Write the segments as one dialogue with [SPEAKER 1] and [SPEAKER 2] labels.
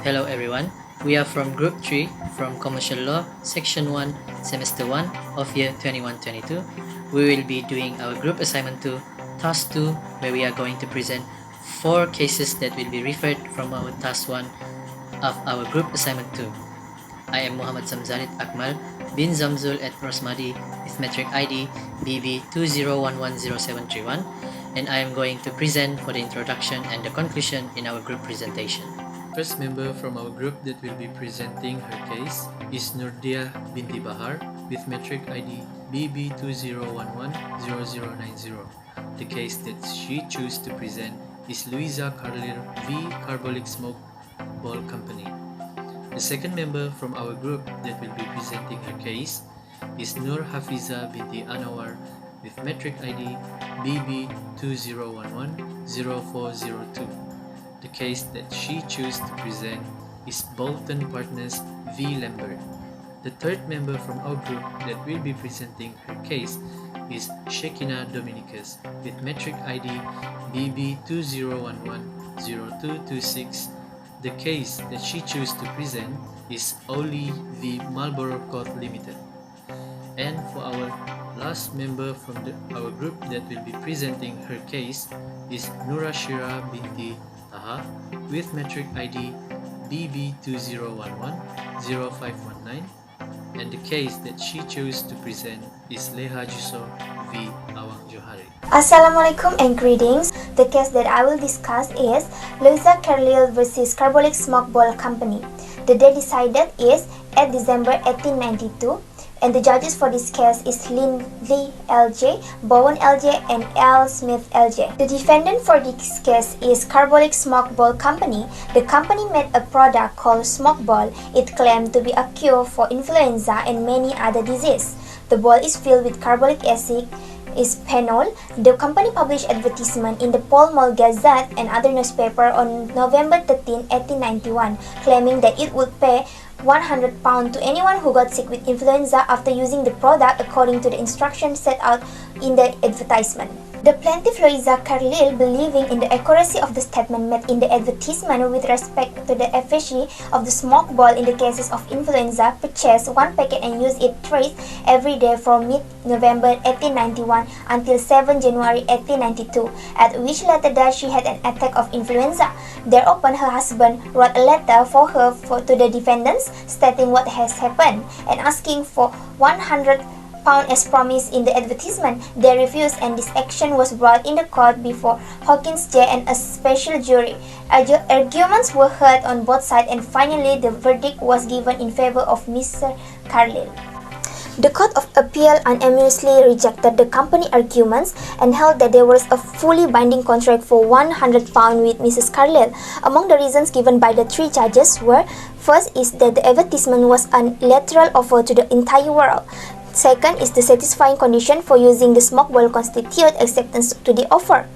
[SPEAKER 1] Hello everyone, we are from Group 3 from Commercial Law, Section 1, Semester 1 of Year 21-22. We will be doing our group assignment 2, Task 2, where we are going to present 4 cases that will be referred from our Task 1 of our group assignment 2. I am Muhammad Zamzarith Akmal bin Zamzul at Rosmadi with metric ID BB20110731, and I am going to present for the introduction and the conclusion in our group presentation. First member from our group that will be presenting her case is Nurdiah Binti Bahar with metric ID BB20110090. The case that she chose to present is Louisa Carlier v. Carbolic Smoke Ball Company. The second member from our group that will be presenting her case is Hafizah Binti Anawar with metric ID BB20110402. The case that she chose to present is Bolton Partners v. Lambert. The third member from our group that will be presenting her case is Sheckina Dominicus with metric ID BB20110226. The case that she chose to present is Oli v. Marlborough Court Limited. And for our last member from our group that will be presenting her case is NURASHYRA Binti Taha with metric ID BB20110519, and the case that she chose to present is Leha Juso v. Awang Johari.
[SPEAKER 2] Assalamualaikum and greetings. The case that I will discuss is Louisa Carlier vs. Carbolic Smoke Ball Company. The date decided is 8 December 1892. And the judges for this case is Lindley L.J., Bowen L.J., and L. Smith L.J. The defendant for this case is Carbolic Smoke Ball Company. The company made a product called Smoke Ball. It claimed to be a cure for influenza and many other diseases. The ball is filled with carbolic acid, is phenol. The company published advertisement in the Pall Mall Gazette and other newspaper on November 13, 1891, claiming that it would pay £100 to anyone who got sick with influenza after using the product according to the instructions set out in the advertisement. The plaintiff Louisa Carlier, believing in the accuracy of the statement made in the advertisement with respect to the efficacy of the smoke ball in the cases of influenza, purchased 1 packet and used it thrice every day from mid-November 1891 until 7 January 1892, at which later that she had an attack of influenza. Thereupon, her husband wrote a letter for her to the defendants, stating what has happened and asking for £100 as promised in the advertisement. They refused, and this action was brought in the court before Hawkins J. and a special jury. Arguments were heard on both sides, and finally the verdict was given in favor of Mr. Carlier. The Court of Appeal unanimously rejected the company arguments and held that there was a fully binding contract for £100 with Mrs. Carlier. Among the reasons given by the 3 judges were: first is that the advertisement was a lateral offer to the entire world. Second is the satisfying condition for using the smoke ball constitute acceptance to the offer.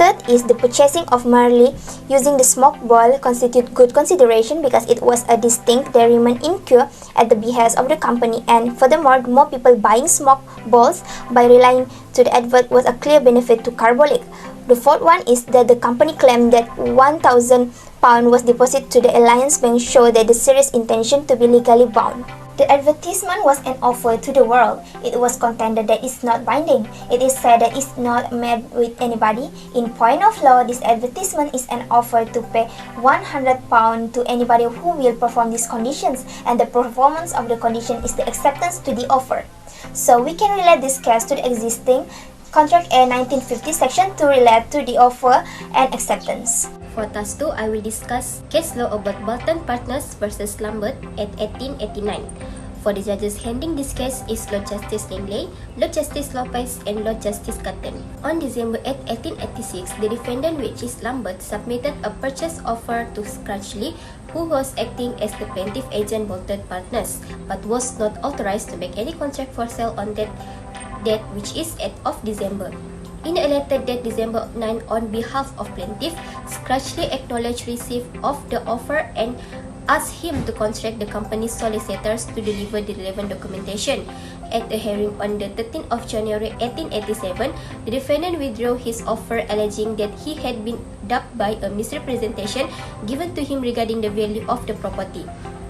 [SPEAKER 2] Third is the purchasing of merely using the smoke ball constitute good consideration because it was a distinct dairyman in cure at the behest of the company, and furthermore, more people buying smoke balls by relying to the advert was a clear benefit to Carbolic. The fourth one is that the company claimed that £1,000 was deposited to the Alliance Bank show that the serious intention to be legally bound. The advertisement was an offer to the world. It was contended that it's not binding. It is said that it's not made with anybody. In point of law, this advertisement is an offer to pay £100 to anybody who will perform these conditions, and the performance of the condition is the acceptance to the offer. So we can relate this case to the existing Contract A 1950 Section 2 relate to the offer and acceptance.
[SPEAKER 3] For Task 2, I will discuss case law about Bolton Partners versus Lambert at 1889. For the judges handling this case is Lord Justice Lindley, Lord Justice Lopez, and Lord Justice Cotton. On December 8, 1886, the defendant, which is Lambert, submitted a purchase offer to Scratchley, who was acting as the plaintiff agent Bolton Partners, but was not authorized to make any contract for sale on that date, which is 8th of December. In a letter dated December 9 on behalf of plaintiff, scratchily acknowledged receipt of the offer and asked him to contact the company's solicitors to deliver the relevant documentation. At a hearing on the 13th of January 1887, the defendant withdrew his offer alleging that he had been duped by a misrepresentation given to him regarding the value of the property.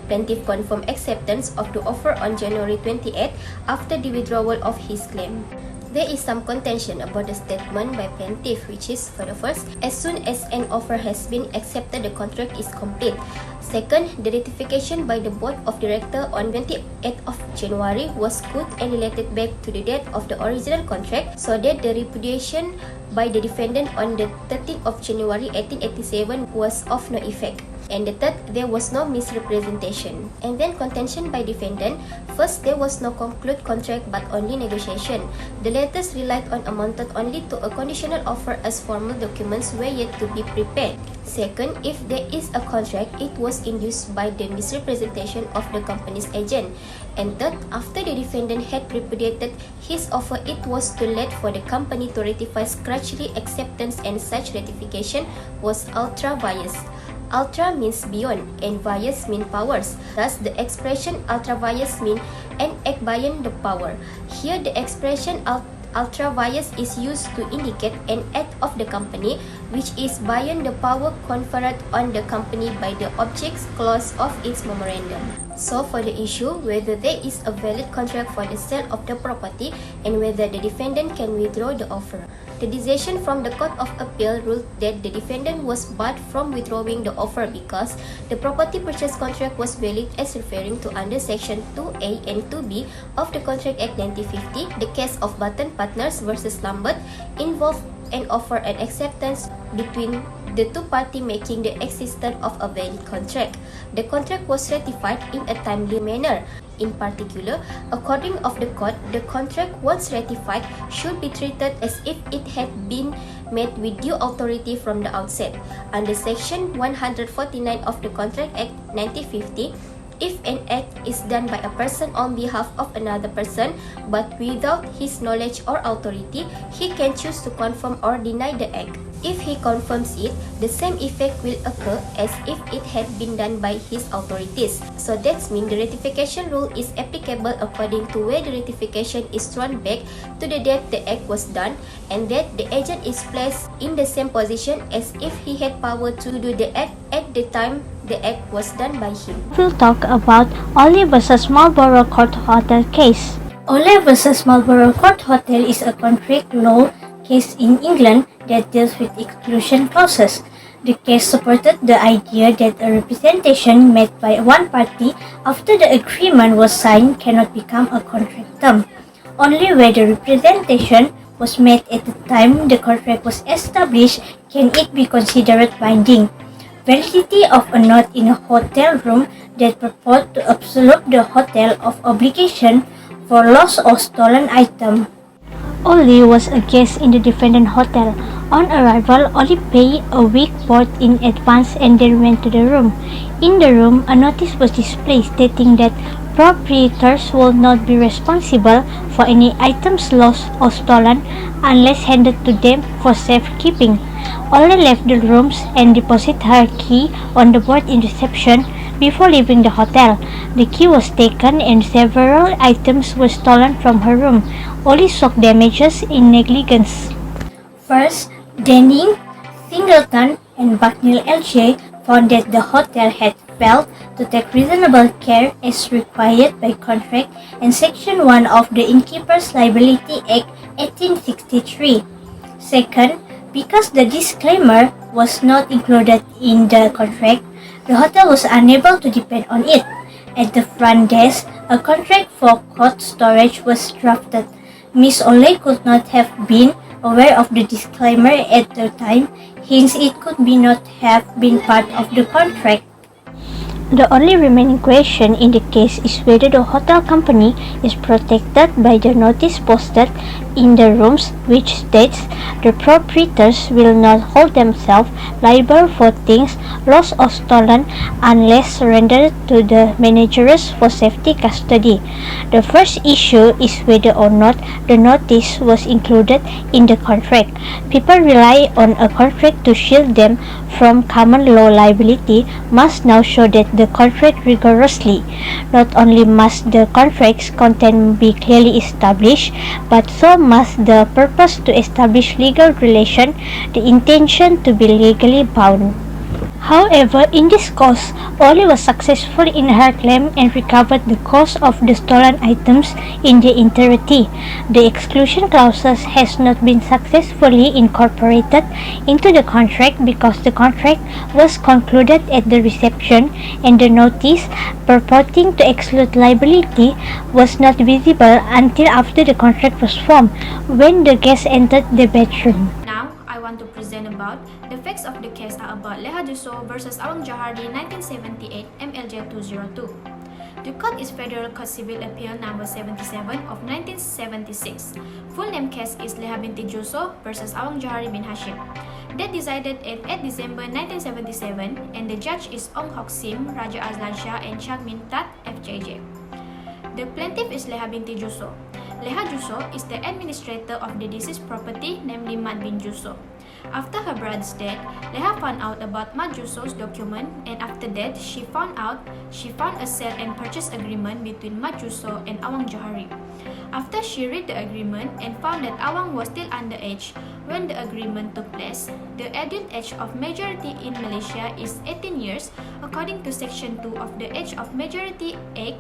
[SPEAKER 3] Plaintiff confirmed acceptance of the offer on January 28 after the withdrawal of his claim. There is some contention about the statement by plaintiff, which is, for the first, as soon as an offer has been accepted, the contract is complete. Second, the ratification by the Board of Directors on 28th of January was good and related back to the date of the original contract, so that the repudiation by the defendant on the 13th of January 1887 was of no effect. And the third, there was no misrepresentation. And then contention by defendant. First, there was no concluded contract but only negotiation. The letters relied on amounted only to a conditional offer as formal documents were yet to be prepared. Second, if there is a contract, it was induced by the misrepresentation of the company's agent. And third, after the defendant had repudiated his offer, it was too late for the company to ratify scratchily acceptance, and such ratification was ultra vires. Ultra means beyond and vires mean powers. Thus, the expression ultra vires mean an act beyond the power. Here, the expression ultra vires is used to indicate an act of the company which is beyond the power conferred on the company by the objects clause of its memorandum. So, for the issue whether there is a valid contract for the sale of the property and whether the defendant can withdraw the offer, the decision from the Court of Appeal ruled that the defendant was barred from withdrawing the offer because the property purchase contract was valid as referring to under Section 2A and 2B of the Contract Act 1950. The case of Button Partners versus Lambert involved an offer and acceptance between the two parties making the existence of a valid contract. The contract was ratified in a timely manner. In particular, according of the court, the contract once ratified should be treated as if it had been made with due authority from the outset. Under Section 149 of the Contract Act 1950, if an act is done by a person on behalf of another person but without his knowledge or authority, he can choose to confirm or deny the act. If he confirms it, the same effect will occur as if it had been done by his authorities. So that means the ratification rule is applicable according to where the ratification is thrown back to the date the act was done, and that the agent is placed in the same position as if he had power to do the act at the time the act was done by him.
[SPEAKER 4] We'll talk about Ole vs. Marlborough Court Hotel case. Ole vs. Marlborough Court Hotel is a contract law case in England that deals with exclusion clauses. The case supported the idea that a representation made by one party after the agreement was signed cannot become a contract term. Only where the representation was made at the time the contract was established can it be considered binding. Validity of a note in a hotel room that purport to absolve the hotel of obligation for lost or stolen item. Ole was a guest in the defendant hotel. On arrival, Ole paid a week board in advance and then went to the room. In the room, a notice was displayed stating that proprietors will not be responsible for any items lost or stolen unless handed to them for safekeeping. Ole left the rooms and deposited her key on the board in reception before leaving the hotel. The key was taken and several items were stolen from her room. Ole sought damages in negligence. First, Denning, Singleton, and Bucknell LJ found that the hotel had failed to take reasonable care as required by contract and Section 1 of the Innkeepers Liability Act 1863. Second, because the disclaimer was not included in the contract, the hotel was unable to depend on it. At the front desk, a contract for coat storage was drafted. Miss Ole could not have been aware of the disclaimer at the time, hence it could not have been part of the contract. The only remaining question in the case is whether the hotel company is protected by the notice posted in the rooms which states the proprietors will not hold themselves liable for things lost or stolen unless surrendered to the managers for safety custody. The first issue is whether or not the notice was included in the contract. People rely on a contract to shield them from common law liability must now show that the contract rigorously. Not only must the contract's content be clearly established, but so must the purpose to establish legal relation, the intention to be legally bound. However, in this case, Oli was successful in her claim and recovered the cost of the stolen items in their entirety. The exclusion clauses has not been successfully incorporated into the contract because the contract was concluded at the reception and the notice purporting to exclude liability was not visible until after the contract was formed, when the guest entered the bedroom.
[SPEAKER 5] Now, I want to present about the facts of the case are about Leha Jusso versus Awang Johari 1978 MLJ 202. The court is Federal Court Civil Appeal number 77 of 1976. Full name case is Leha Binti Jusso versus Awang Johari bin Hashim. That decided at 8 December 1977 and the judge is Ong Hok Sim, Raja Azlan Shah and Chang Min Tat, FJJ. The plaintiff is Leha Binti Jusso. Leha Jusso is the administrator of the deceased property, namely Mat bin Jusso. After her brother's death, Leha found out about Mat Jusso's document, and after that, she found a sale and purchase agreement between Mat Jusso and Awang Johari. After she read the agreement and found that Awang was still underage when the agreement took place, the adult age of majority in Malaysia is 18 years according to Section 2 of the Age of Majority Act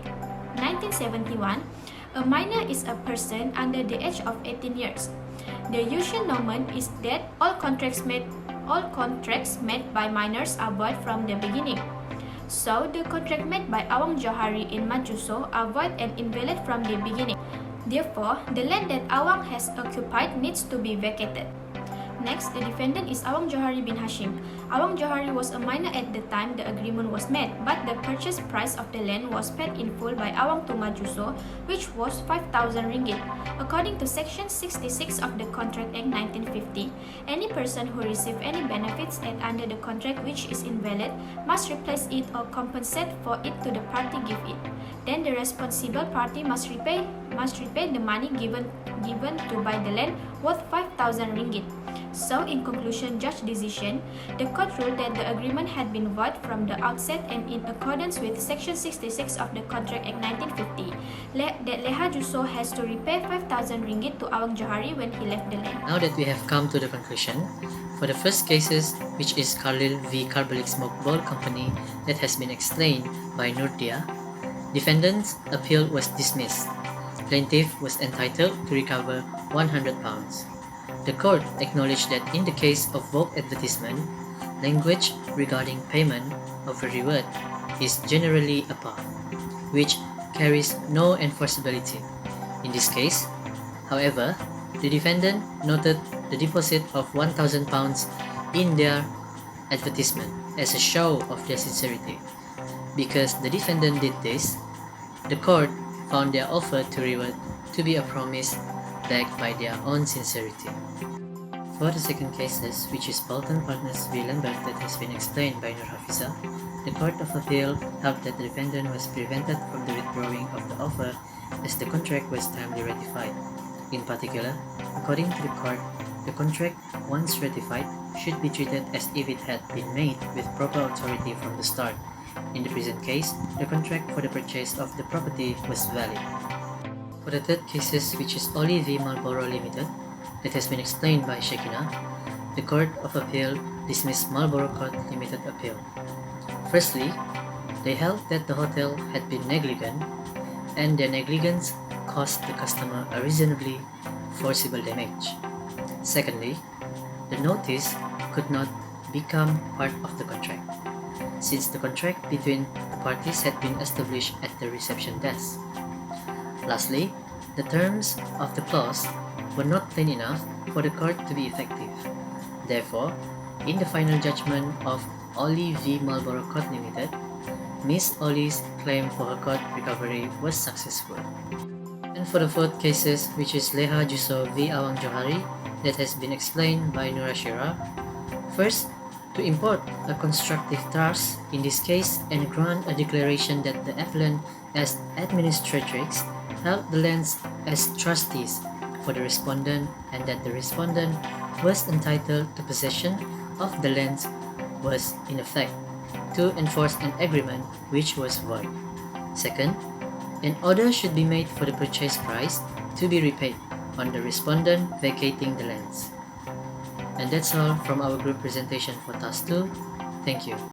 [SPEAKER 5] 1971. A minor is a person under the age of 18 years. The usual nomen is that all contracts made by minors are void from the beginning. So, the contract made by Awang Johari in Mat Jusso are void and invalid from the beginning. Therefore, the land that Awang has occupied needs to be vacated. Next, the defendant is Awang Johari bin Hashim. Awang Johari was a minor at the time the agreement was made, but the purchase price of the land was paid in full by Awang to Mat Jusso, which was 5,000 ringgit. According to Section 66 of the Contract Act 1950, any person who receives any benefits under the contract which is invalid must replace it or compensate for it to the party give it. Then the responsible party must repay the money given to buy the land worth 5,000 ringgit. So, in conclusion, judge decision, the court ruled that the agreement had been void from the outset and in accordance with Section 66 of the Contract Act 1950, that Leha Jusso has to repay 5,000 ringgit to Awang Johari when he left the land.
[SPEAKER 1] Now that we have come to the conclusion, for the first cases, which is Carlil v. Carbolic Smoke Ball Company that has been explained by Nurdiah, defendant's appeal was dismissed. Plaintiff was entitled to recover £100. The court acknowledged that in the case of vogue advertisement, language regarding payment of a reward is generally a bar, which carries no enforceability. In this case, however, the defendant noted the deposit of £1,000 in their advertisement as a show of their sincerity. Because the defendant did this, the court found their offer to reward to be a promise backed by their own sincerity. For the second cases, which is Bolton Partners v. Lambert that has been explained by Hafizah, the Court of Appeal held that the defendant was prevented from the withdrawing of the offer as the contract was timely ratified. In particular, according to the court, the contract, once ratified, should be treated as if it had been made with proper authority from the start. In the present case, the contract for the purchase of the property was valid. For the third cases, which is Oli v. Marlboro Limited, that has been explained by Sheckina, the Court of Appeal dismissed Marlboro Court Limited appeal. Firstly, they held that the hotel had been negligent and their negligence caused the customer a reasonably forcible damage. Secondly, the notice could not become part of the contract, since the contract between the parties had been established at the reception desk. Lastly, the terms of the clause were not plain enough for the court to be effective. Therefore, in the final judgment of Oli v. Marlboro Court Limited, Miss Oli's claim for her court recovery was successful. And for the fourth cases, which is Leha Juso v Awang Johari, that has been explained by NURASHYRA. First, to import a constructive trust, in this case, and grant a declaration that the appellant as administratrix held the lands as trustees for the respondent and that the respondent was entitled to possession of the lands was in effect to enforce an agreement which was void. Second, an order should be made for the purchase price to be repaid on the respondent vacating the lands. And that's all from our group presentation for Task 2. Thank you.